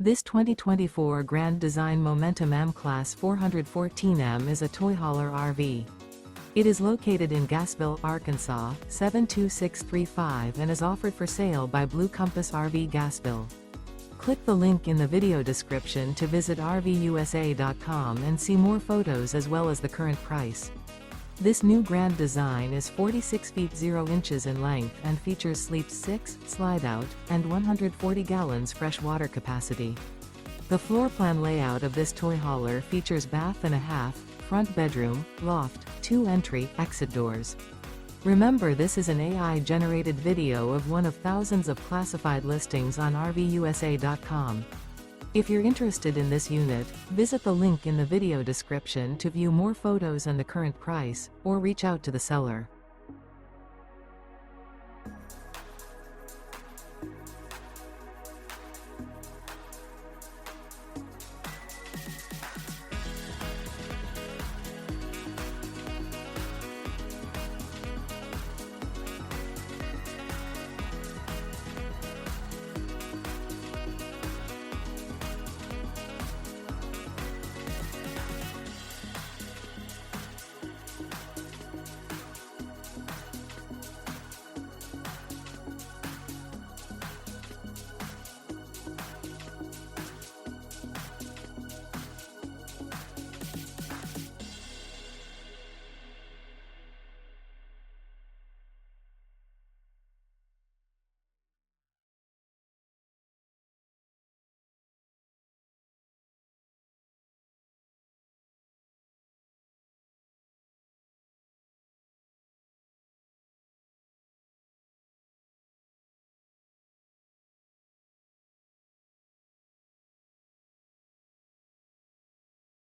This 2024 Grand Design Momentum M-Class 414M is a toy hauler RV. It is located in Gassville, Arkansas, 72635 and is offered for sale by Blue Compass RV Gassville. Click the link in the video description to visit RVUSA.com and see more photos as well as the current price. This new grand design is 46 feet 0 inches in length and features Sleep 6, Slideout, and 140 gallons fresh water capacity. The floor plan layout of this toy hauler features bath and a half, front bedroom, loft, 2 entry, exit doors. Remember, this is an AI-generated video of one of thousands of classified listings on RVUSA.com. If you're interested in this unit, visit the link in the video description to view more photos and the current price, or reach out to the seller.